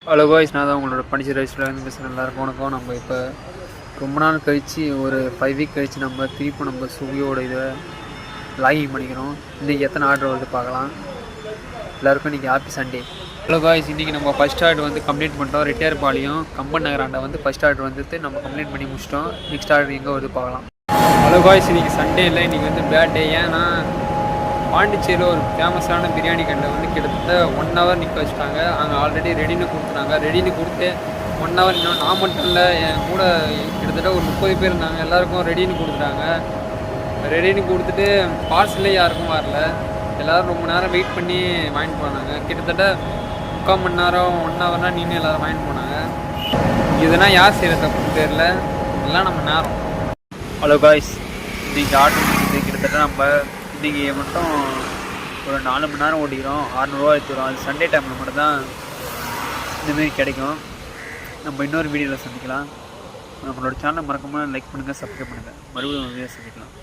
Hello guys, நான் தான் உங்களோட பனிச்சர் ரைஸில் வந்து பேசுகிறேன். எல்லாருக்கும் வணக்கம். நம்ம இப்போ ரொம்ப நாள் கழித்து ஒரு 5 வீக் கழித்து நம்ம திருப்பி நம்ம ஸ்விக்கியோட இதை லாகிங் பண்ணிக்கிறோம். இன்றைக்கி எத்தனை ஆர்டர் வந்து பார்க்கலாம். எல்லாருக்கும் இன்றைக்கி ஹாப்பி சண்டே. ஹலோ காய்ஸ், இன்றைக்கி நம்ம ஃபஸ்ட் ஆர்டர் வந்து கம்ப்ளீட் பண்ணிட்டோம். ரிட்டையர் பாலியும் கம்பன் நகராண்ட வந்து ஃபஸ்ட் ஆர்டர் வந்துட்டு நம்ம கம்ப்ளீட் பண்ணி முடிச்சிட்டோம். நெக்ஸ்ட் ஆர்டர் எங்கே வந்து பார்க்கலாம். ஹலோ காய்ஸ், இன்றைக்கி சண்டே இல்லை, இன்றைக்கி வந்து பேட் டே. ஏன்னா பாண்டிச்சேரியில் ஒரு ஃபேமஸான பிரியாணி கடை வந்து கிட்டத்தட்ட 1 hour நிற்க வச்சுட்டாங்க. அங்கே ஆல்ரெடி ரெடின்னு கொடுத்துட்டாங்க. ரெடின்னு கொடுத்து 1 hour இன்னும் நான் மட்டும் இல்லை, என் கூட கிட்டத்தட்ட ஒரு 30 பேர் இருந்தாங்க. எல்லாருக்கும் ரெடின்னு கொடுத்துட்டாங்க. ரெடின்னு கொடுத்துட்டு பார்சலே யாருக்கும் வரல. எல்லோரும் ரொம்ப நேரம் வெயிட் பண்ணி வாங்கிட்டு போனாங்க. கிட்டத்தட்ட 3/4 மணி நேரம் 1 hourனா நின்று எல்லோரும் வாங்கிட்டு போனாங்க. இதெல்லாம் யார் செய்கிற தப்புன்னு தெரியல, எல்லாம் நம்ம நேரம். ஹலோ காய்ஸ், இன்றைக்கி ஆர்டர் முடிஞ்சது. கிட்டத்தட்ட நம்ம இன்றைக்கி மட்டும் ஒரு 4 மணி நேரம் ஓடிக்கிறோம். 600 ரூபா எடுத்துக்கிறோம். அது சண்டே டைமில் மட்டும்தான் இந்தமாரி கிடைக்கும். நம்ம இன்னொரு வீடியோவில் சந்திக்கலாம். நம்மளோட சேனலை மறக்காமல் லைக் பண்ணுங்கள், சப்ஸ்கிரைப் பண்ணுங்கள். மறுபடியும் வீடியோ சந்திக்கலாம்.